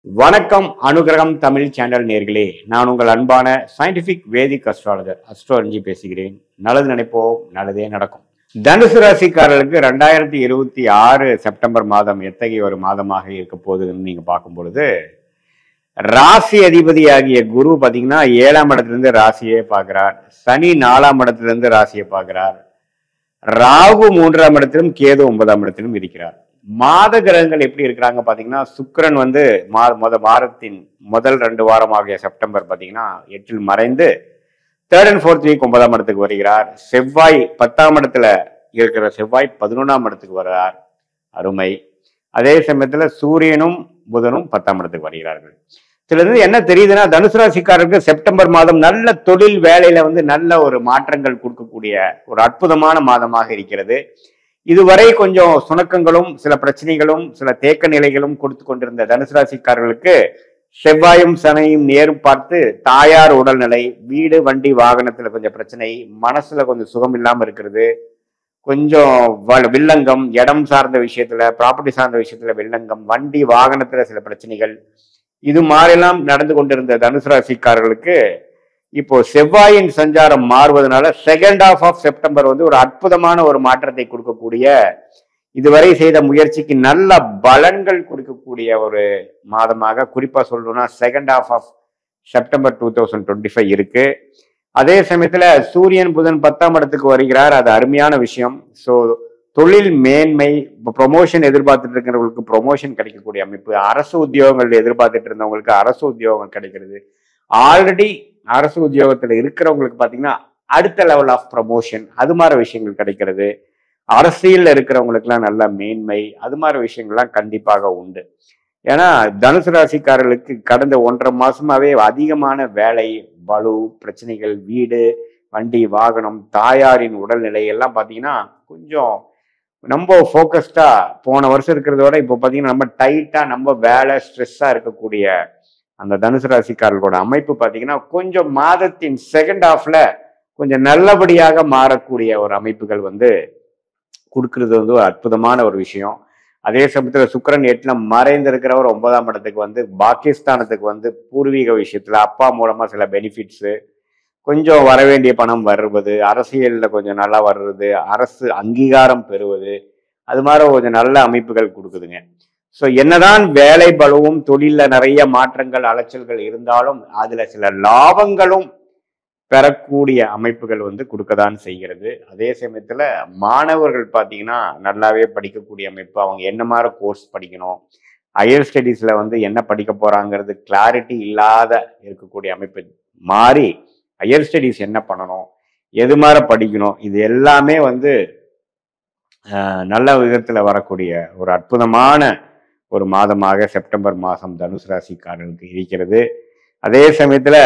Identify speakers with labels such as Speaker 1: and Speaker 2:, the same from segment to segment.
Speaker 1: வணக்கம் அனுகிரகம் தமிழ் சேனல் நேர்களே, நான் உங்கள் அன்பான சயின்டிபிக் வேதிக் அஸ்ட்ராலஜர் அஸ்ட்ரோலஜி பேசுகிறேன். நல்லது நினைப்போம், நல்லதே நடக்கும். தனுசு ராசிக்காரர்களுக்கு 2026 செப்டம்பர் மாதம் எத்தகைய ஒரு மாதமாக இருக்க போகுதுன்னு நீங்க பார்க்கும் பொழுது, ராசி அதிபதியாகிய குரு பாத்தீங்கன்னா 7ஆம் இடத்திலிருந்து ராசியை பார்க்கிறார். சனி 4ஆம் இடத்திலிருந்து ராசியை பார்க்கிறார். ராகு 3ஆம் இடத்திலும் கேது 9ஆம் இடத்திலும் இருக்கிறார். மாத கிரகங்கள் எப்படி இருக்கிறாங்க பாத்தீங்கன்னா, சுக்கிரன் வந்து வாரத்தின் முதல் 2 வாரமாகிய செப்டம்பர் பாத்தீங்கன்னா 8ல் மறைந்து 3rd and 4th வீக் 9ஆம் இடத்துக்கு வருகிறார். செவ்வாய் 10ஆம் இடத்துல இருக்கிற செவ்வாய் 11ஆம் இடத்துக்கு வருகிறார். அருமை. அதே சமயத்துல சூரியனும் புதனும் 10ஆம் இடத்துக்கு வருகிறார்கள். இதுல இருந்து என்ன தெரியுதுன்னா, தனுசு ராசிக்காரருக்கு செப்டம்பர் மாதம் நல்ல தொழில் வேலையில வந்து நல்ல ஒரு மாற்றங்கள் கொடுக்கக்கூடிய ஒரு அற்புதமான மாதமாக இருக்கிறது. இதுவரை கொஞ்சம் சுணக்கங்களும் சில பிரச்சனைகளும் சில தேக்க நிலைகளும் கொடுத்து கொண்டிருந்த தனுசு ராசிக்காரர்களுக்கு செவ்வாயும் சனையும் நேரும் பார்த்து தாயார் உடல்நிலை, வீடு வண்டி வாகனத்துல கொஞ்சம் பிரச்சனை, மனசுல கொஞ்சம் சுகம் இல்லாம இருக்கிறது, கொஞ்சம் வில்லங்கம், இடம் சார்ந்த விஷயத்துல, ப்ராப்பர்ட்டி சார்ந்த விஷயத்துல வில்லங்கம், வண்டி வாகனத்துல சில பிரச்சனைகள், இது மாதிரிலாம் நடந்து கொண்டிருந்த தனுசு ராசிக்காரர்களுக்கு இப்போ செவ்வாயின் சஞ்சாரம் மாறுவதனால செகண்ட் ஹாஃப் ஆஃப் செப்டம்பர் வந்து ஒரு அற்புதமான ஒரு மாற்றத்தை கொடுக்கக்கூடிய, இதுவரை செய்த முயற்சிக்கு நல்ல பலன்கள் கொடுக்கக்கூடிய ஒரு மாதமாக, குறிப்பா சொல்லணும்னா செகண்ட் ஹாஃப் ஆஃப் செப்டம்பர் 2025 இருக்கு. அதே சமயத்துல சூரியன் புதன் 10ஆம் இடத்துக்கு வருகிறார். அது அருமையான விஷயம். ஸோ தொழில் மேன்மை, ப்ரொமோஷன் எதிர்பார்த்துட்டு இருக்கிறவங்களுக்கு ப்ரொமோஷன் கிடைக்கக்கூடிய அமைப்பு, அரசு உத்தியோகங்கள் எதிர்பார்த்துட்டு இருந்தவங்களுக்கு அரசு உத்தியோகம் கிடைக்கிறது, ஆல்ரெடி அரசு உத்தியோகத்துல இருக்கிறவங்களுக்கு பாத்தீங்கன்னா அடுத்த லெவல் ஆஃப் ப்ரமோஷன், அது மாதிரி விஷயங்கள் கிடைக்கிறது, அரசியல்ல இருக்கிறவங்களுக்கு எல்லாம் நல்ல மேன்மை, அது மாதிரி விஷயங்கள்லாம் கண்டிப்பாக உண்டு. ஏன்னா தனுசு ராசிக்காரர்களுக்கு கடந்த 1.5 மாசமாவே அதிகமான வேலை பளு, பிரச்சனைகள், வீடு வண்டி வாகனம், தாயாரின் உடல்நிலை எல்லாம் பாத்தீங்கன்னா கொஞ்சம் ரொம்ப ஃபோக்கஸ்டா போன வருஷம் இருக்கிறதோட இப்போ பாத்தீங்கன்னா நம்ம டைட்டா நம்ம வேலை ஸ்ட்ரெஸ்ஸா இருக்கக்கூடிய அந்த தனுசு ராசிக்காரர்களோட அமைப்பு பாத்தீங்கன்னா கொஞ்சம் மாதத்தின் செகண்ட் ஹாஃப்ல கொஞ்சம் நல்லபடியாக மாறக்கூடிய ஒரு அமைப்புகள் வந்து கொடுக்கறது வந்து ஒரு அற்புதமான ஒரு விஷயம். அதே சமயத்துல சுக்கிரன் 8ல மறைந்திருக்கிறவர் 9ஆம் இடத்துக்கு வந்து பாகிஸ்தானத்துக்கு வந்து பூர்வீக விஷயத்துல அப்பா மூலமா சில பெனிஃபிட்ஸு, கொஞ்சம் வரவேண்டிய பணம் வருவது, அரசியல்ல கொஞ்சம் நல்லா வர்றது, அரசு அங்கீகாரம் பெறுவது, அது மாதிரி கொஞ்சம் நல்ல அமைப்புகள் கொடுக்குதுங்க. ஸோ என்னதான் வேலை பலுவும் தொழில நிறைய மாற்றங்கள் அலைச்சல்கள் இருந்தாலும் அதுல சில லாபங்களும் பெறக்கூடிய அமைப்புகள் வந்து கொடுக்கதான் செய்கிறது. அதே சமயத்துல மாணவர்கள் பார்த்தீங்கன்னா நல்லாவே படிக்கக்கூடிய அமைப்பு, அவங்க என்ன மாதிரி கோர்ஸ் படிக்கணும், ஹையர் ஸ்டடீஸ்ல வந்து என்ன படிக்க போறாங்கிறது கிளாரிட்டி இல்லாத இருக்கக்கூடிய அமைப்பு மாறி ஹையர் ஸ்டடீஸ் என்ன பண்ணணும், எது மாதிரி படிக்கணும், இது எல்லாமே வந்து நல்ல விதத்துல வரக்கூடிய ஒரு அற்புதமான ஒரு மாதமாக செப்டம்பர் மாதம் தனுசு ராசிக்காரர்களுக்கு இருக்கிறது. அதே சமயத்துல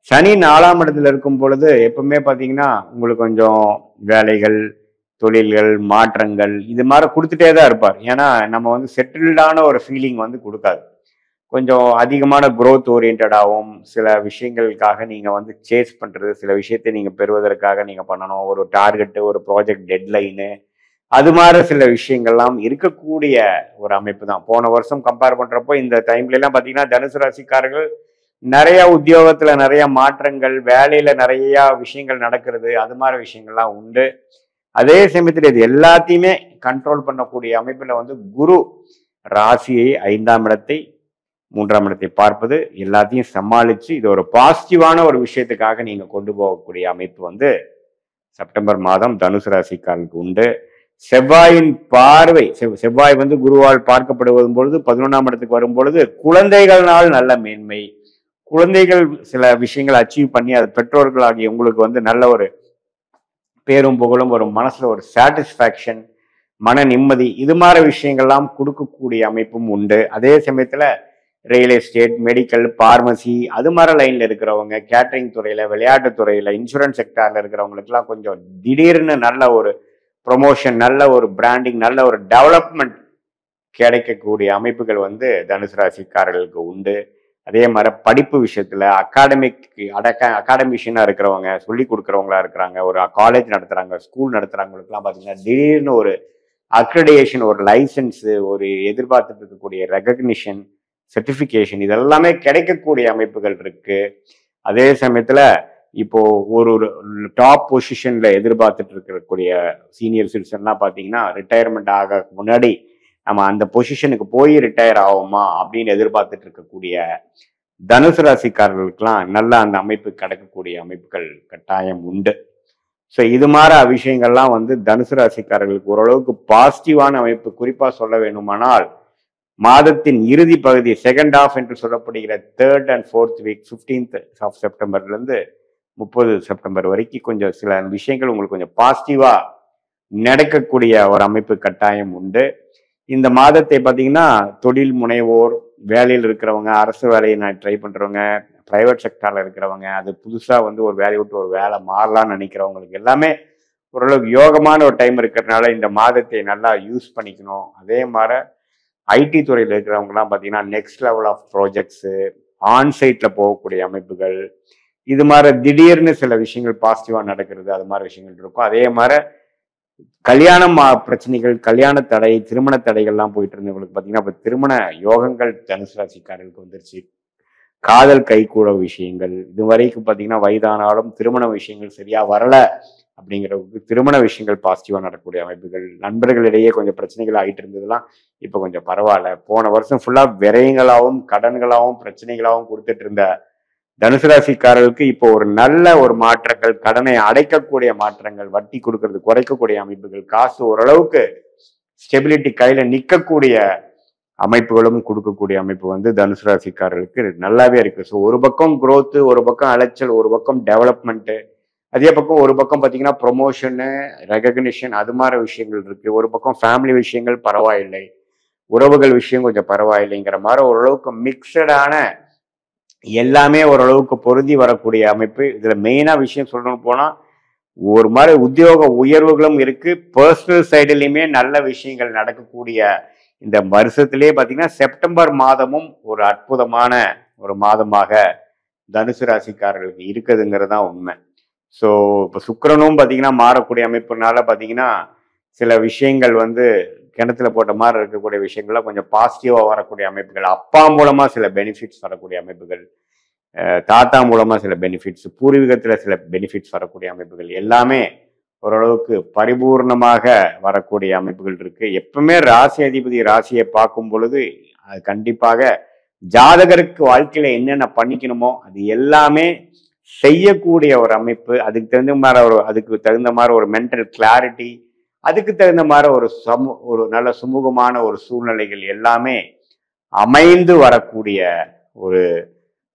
Speaker 1: சனி 4ஆம் இடத்துல இருக்கும் பொழுது எப்பவுமே பாத்தீங்கன்னா உங்களுக்கு கொஞ்சம் வேலைகள், தொழில்கள், மாற்றங்கள் இது மாதிரி கொடுத்துட்டே தான் இருப்பார். ஏன்னா நம்ம வந்து செட்டில்டான ஒரு ஃபீலிங் வந்து கொடுக்காது. கொஞ்சம் அதிகமான குரோத் ஓரியன்டாகவும் சில விஷயங்களுக்காக நீங்க வந்து சேஸ் பண்றது, சில விஷயத்தை நீங்க பெறுவதற்காக நீங்க பண்ணணும், ஒரு டார்கெட்டு, ஒரு ப்ராஜெக்ட் டெட்லைனு, அது மாதிரி சில விஷயங்கள்லாம் இருக்கக்கூடிய ஒரு அமைப்பு தான். போன வருஷம் கம்பேர் பண்றப்போ இந்த டைம்ல எல்லாம் பாத்தீங்கன்னா தனுசு ராசிக்காரர்கள் நிறைய உத்தியோகத்துல நிறைய மாற்றங்கள், வேலையில நிறைய விஷயங்கள் நடக்கிறது, அது மாதிரி விஷயங்கள்லாம் உண்டு. அதே சமயத்துல இது எல்லாத்தையுமே கண்ட்ரோல் பண்ணக்கூடிய அமைப்புல வந்து குரு ராசியை 5ஆம் இடத்தை 3ஆம் இடத்தை பார்ப்பது எல்லாத்தையும் சமாளிச்சு இது ஒரு பாசிட்டிவான ஒரு விஷயத்துக்காக நீங்க கொண்டு போகக்கூடிய அமைப்பு வந்து செப்டம்பர் மாதம் தனுசு ராசிக்காரர்களுக்கு உண்டு. செவ்வாயின் பார்வை, செவ்வாய் வந்து குருவால் பார்க்கப்படுவதும் பொழுது 11ஆம் இடத்துக்கு வரும் பொழுது குழந்தைகள்னால் நல்ல மேன்மை, குழந்தைகள் சில விஷயங்கள் அச்சீவ் பண்ணி அது பெற்றோர்களாகிய உங்களுக்கு வந்து நல்ல ஒரு பேரும் புகழும், ஒரு மனசுல ஒரு சாட்டிஸ்ஃபேக்ஷன், மன நிம்மதி, இது மாதிரி விஷயங்கள்லாம் கொடுக்கக்கூடிய அமைப்பும் உண்டு. அதே சமயத்துல ரியல் எஸ்டேட், மெடிக்கல், பார்மசி அது மாதிரி லைன்ல இருக்கிறவங்க, கேட்டரிங் துறையில, விளையாட்டு துறையில, இன்சூரன்ஸ் செக்டார்ல இருக்கிறவங்களுக்குலாம் கொஞ்சம் திடீர்னு நல்ல ஒரு ப்ரொமோஷன், நல்ல ஒரு பிராண்டிங், நல்ல ஒரு டெவலப்மெண்ட் கிடைக்கக்கூடிய அமைப்புகள் வந்து தனுசு ராசிக்காரர்களுக்கு உண்டு. அதே மாதிரி படிப்பு விஷயத்துல அகாடமிஷியனா இருக்கிறவங்க, சொல்லி கொடுக்குறவங்களா இருக்கிறாங்க, ஒரு காலேஜ் நடத்துறாங்க, ஸ்கூல் நடத்துறாங்களுக்குலாம் பாத்தீங்கன்னா திடீர்னு ஒரு அக்ரெடியேஷன், ஒரு லைசன்ஸ், ஒரு எதிர்பார்த்துட்டு இருக்கக்கூடிய ரெகக்னிஷன், சர்டிஃபிகேஷன் இதெல்லாமே கிடைக்கக்கூடிய அமைப்புகள் இருக்கு. அதே சமயத்துல இப்போ ஒரு டாப் பொசிஷன்ல எதிர்பார்த்துட்டு இருக்கக்கூடிய சீனியர் சிட்டிசன்லாம் பார்த்தீங்கன்னா ரிட்டையர்மெண்ட் ஆக முன்னாடி நம்ம அந்த பொசிஷனுக்கு போய் ரிட்டையர் ஆகுமா அப்படின்னு எதிர்பார்த்துட்டு இருக்கக்கூடிய தனுசு ராசிக்காரர்களுக்கெல்லாம் நல்ல அந்த அமைப்பு கிடைக்கக்கூடிய அமைப்புகள் கட்டாயம் உண்டு. ஸோ இது மாதிரி விஷயங்கள்லாம் வந்து தனுசு ராசிக்காரர்களுக்கு ஓரளவுக்கு பாசிட்டிவான அமைப்பு. குறிப்பாக சொல்ல வேண்டுமானால் மாதத்தின் இறுதி பகுதி செகண்ட் ஹாஃப் என்று சொல்லப்படுகிற 3rd and 4th week 15th of செப்டம்பர்லேருந்து 30 September வரைக்கும் கொஞ்சம் சில விஷயங்கள் உங்களுக்கு கொஞ்சம் பாசிட்டிவா நடக்கக்கூடிய ஒரு அமைப்பு கட்டாயம் உண்டு. இந்த மாதத்தை பார்த்தீங்கன்னா தொழில் முனைவோர், வேலையில் இருக்கிறவங்க, அரசு வேலையை நான் ட்ரை பண்ணுறவங்க, ப்ரைவேட் செக்டாரில் இருக்கிறவங்க, அது புதுசாக வந்து ஒரு வேலையை விட்டு ஒரு வேலை மாறலாம்னு நினைக்கிறவங்களுக்கு எல்லாமே ஓரளவுக்கு யோகமான ஒரு டைம் இருக்கிறதுனால இந்த மாதத்தை நல்லா யூஸ் பண்ணிக்கணும். அதே மாதிரி ஐடி துறையில் இருக்கிறவங்கலாம் பார்த்தீங்கன்னா நெக்ஸ்ட் லெவல் ஆஃப் ப்ராஜெக்ட்ஸு, ஆன்சைட்டில் போகக்கூடிய அமைப்புகள், இது மாதிரி திடீர்னு சில விஷயங்கள் பாசிட்டிவாக நடக்கிறது, அது மாதிரி விஷயங்கள் இருக்கும். அதே மாதிரி கல்யாணம் பிரச்சனைகள், கல்யாண தடை, திருமண தடைகள்லாம் போயிட்டு இருந்தவங்களுக்கு பார்த்தீங்கன்னா இப்போ திருமண யோகங்கள் தனுசு ராசிக்காரர்களுக்கு வந்துருச்சு. காதல் கைகூட விஷயங்கள், இது வரைக்கும் பார்த்தீங்கன்னா வயதானாலும் திருமண விஷயங்கள் சரியா வரல அப்படிங்கிறவங்களுக்கு திருமண விஷயங்கள் பாசிட்டிவாக நடக்கக்கூடிய அமைப்புகள். நண்பர்களிடையே கொஞ்சம் பிரச்சனைகள் ஆகிட்டு இருந்ததுலாம் இப்போ கொஞ்சம் பரவாயில்ல. போன வருஷம் ஃபுல்லாக விரயங்களாகவும் கடன்களாகவும் பிரச்சனைகளாகவும் கொடுத்துட்டு இருந்த தனுசு ராசிக்காரர்களுக்கு இப்போ ஒரு நல்ல ஒரு மாற்றங்கள், கடனை அடைக்கக்கூடிய மாற்றங்கள், வட்டி கொடுக்கறது குறைக்கக்கூடிய அமைப்புகள், காசு ஓரளவுக்கு ஸ்டெபிலிட்டி கையில நிற்கக்கூடிய அமைப்புகளும் கொடுக்கக்கூடிய அமைப்பு வந்து தனுசு ராசிக்காரர்களுக்கு நல்லாவே இருக்கு. ஸோ ஒரு பக்கம் growth, ஒரு பக்கம் அலைச்சல், ஒரு பக்கம் டெவலப்மெண்ட்டு, அதே பக்கம் ஒரு பக்கம் பார்த்தீங்கன்னா ப்ரொமோஷனு, ரெகக்னிஷன், அது மாதிரி விஷயங்கள் இருக்கு. ஒரு பக்கம் ஃபேமிலி விஷயங்கள் பரவாயில்லை, உறவுகள் விஷயம் கொஞ்சம் பரவாயில்லைங்கிற மாதிரி ஓரளவுக்கு மிக்சடான எல்லாமே ஓரளவுக்கு பொருந்தி வரக்கூடிய அமைப்பு. இதுல மெயினா விஷயம் சொல்லணும்னு போனா ஒரு மாதிரி உத்தியோக உயர்வுகளும் இருக்கு, பர்சனல் சைடுலையுமே நல்ல விஷயங்கள் நடக்கக்கூடிய இந்த வருஷத்திலே பார்த்தீங்கன்னா செப்டம்பர் மாதமும் ஒரு அற்புதமான ஒரு மாதமாக தனுசு ராசிக்காரர்களுக்கு இருக்குதுங்கிறது தான் உண்மை. ஸோ இப்போ சுக்கிரனும் பார்த்தீங்கன்னா மாறக்கூடிய அமைப்புனால பார்த்தீங்கன்னா சில விஷயங்கள் வந்து கிணத்துல போட்ட மாதிரி இருக்கக்கூடிய விஷயங்கள்லாம் கொஞ்சம் பாசிட்டிவா வரக்கூடிய அமைப்புகள், அப்பா மூலமா சில பெனிஃபிட்ஸ் வரக்கூடிய அமைப்புகள், தாத்தா மூலமா சில பெனிஃபிட்ஸ், பூர்வீகத்துல சில பெனிஃபிட்ஸ் வரக்கூடிய அமைப்புகள் எல்லாமே ஓரளவுக்கு பரிபூர்ணமாக வரக்கூடிய அமைப்புகள் இருக்கு. எப்பவுமே ராசி அதிபதி ராசியை பார்க்கும் பொழுது அது கண்டிப்பாக ஜாதகருக்கு வாழ்க்கையில என்னென்ன பண்ணிக்கணுமோ அது எல்லாமே செய்யக்கூடிய ஒரு அமைப்பு. அதுக்கு தகுந்த மாதிரி ஒரு மென்டல் கிளாரிட்டி, அதுக்கு தகுந்த மாதிரி ஒரு நல்ல சுமூகமான ஒரு சூழ்நிலைகள் எல்லாமே அமைந்து வரக்கூடிய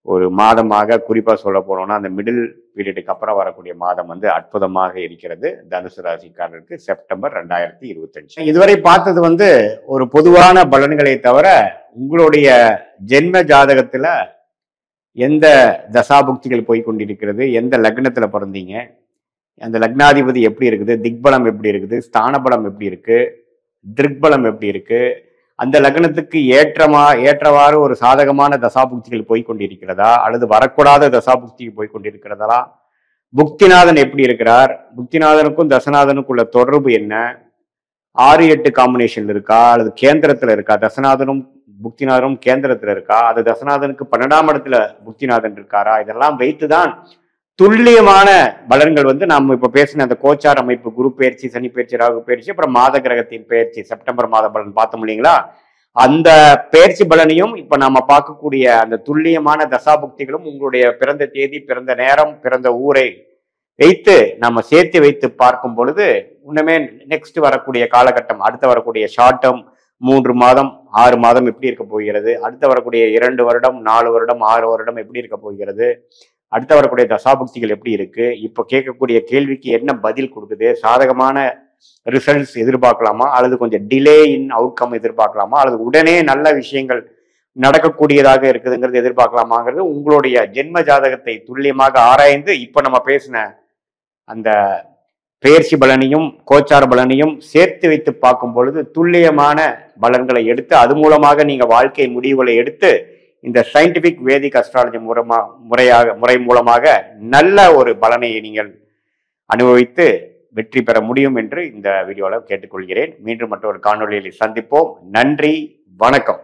Speaker 1: ஒரு மாதமாக குறிப்பா சொல்ல போனோம்னா அந்த மிடில் பீரியடுக்கு அப்புறம் வரக்கூடிய மாதம் வந்து அற்புதமாக இருக்கிறது தனுசு ராசிக்காரருக்கு செப்டம்பர் 2025. இதுவரை பார்த்தது வந்து ஒரு பொதுவான பலன்களை தவிர உங்களுடைய ஜென்ம ஜாதகத்துல எந்த தசாபுக்திகள் போய் கொண்டிருக்கிறது, எந்த லக்னத்துல பிறந்தீங்க, அந்த லக்னாதிபதி எப்படி இருக்குது, திக்பலம் எப்படி இருக்குது, ஸ்தானபலம் எப்படி இருக்கு, திருக்பலம் எப்படி இருக்கு, அந்த லக்னத்துக்கு ஏற்றவாறு ஒரு சாதகமான தசாபுக்திகள் போய் கொண்டிருக்கிறதா அல்லது வரக்கூடாத தசாபுக்திகள் போய் கொண்டிருக்கிறதா, புக்திநாதன் எப்படி இருக்கிறார், புக்திநாதனுக்கும் தசநாதனுக்குள்ள தொடர்பு என்ன, 6-8 காம்பினேஷன் இருக்கா அல்லது கேந்திரத்துல இருக்கா, தசநாதனும் புக்திநாதனும் கேந்திரத்துல இருக்கா, அது தசநாதனுக்கு 12ஆம் இடத்துல புக்திநாதன் இருக்காரா, இதெல்லாம் வைத்துதான் துல்லியமான பலன்கள் வந்து நம்ம இப்ப பேசின அந்த கோச்சார் அமைப்பு, குரு பயிற்சி, சனி பயிற்சி, ராகு பயிற்சி, அப்புறம் மாத கிரகத்தின் பயிற்சி, செப்டம்பர் மாத பலன் பார்த்தோம் இல்லைங்களா, அந்த பயிற்சி பலனையும் இப்ப நாம பார்க்கக்கூடிய அந்த துல்லியமான தசாபுக்திகளும் உங்களுடைய பிறந்த தேதி, பிறந்த நேரம், பிறந்த ஊரை வைத்து நம்ம சேர்த்து வைத்து பார்க்கும் பொழுது இன்னுமே நெக்ஸ்ட் வரக்கூடிய காலகட்டம், அடுத்து வரக்கூடிய ஷார்ட் டேர்ம் 3 மாதம் 6 மாதம் எப்படி இருக்க போகிறது, அடுத்து வரக்கூடிய 2 வருடம் 4 வருடம் 6 வருடம் எப்படி இருக்க போகிறது, அடுத்து வரக்கூடிய தசாபுக்திகள் எப்படி இருக்கு, இப்போ கேட்கக்கூடிய கேள்விக்கு என்ன பதில் கொடுக்குது, சாதகமான ரிசல்ட்ஸ் எதிர்பார்க்கலாமா அல்லது கொஞ்சம் டிலே இன் அவுட்கம் எதிர்பார்க்கலாமா அல்லது உடனே நல்ல விஷயங்கள் நடக்கக்கூடியதாக இருக்குதுங்கிறது எதிர்பார்க்கலாமாங்கிறது உங்களுடைய ஜென்ம ஜாதகத்தை துல்லியமாக ஆராய்ந்து இப்ப நம்ம பேசின அந்த பெயர்ச்சி பலனையும் கோச்சார பலனையும் சேர்த்து வைத்து பார்க்கும் பொழுது துல்லியமான பலன்களை எடுத்து அது மூலமாக நீங்க வாழ்க்கை முடிவுகளை எடுத்து இந்த சயின்டிபிக் வேதிக் அஸ்ட்ராலஜி முறை மூலமாக நல்ல ஒரு பலனை நீங்கள் அனுபவித்து வெற்றி பெற முடியும் என்று இந்த வீடியோவில் கேட்டுக்கொள்கிறேன். மீண்டும் மற்றொரு காணொளியில் சந்திப்போம். நன்றி, வணக்கம்.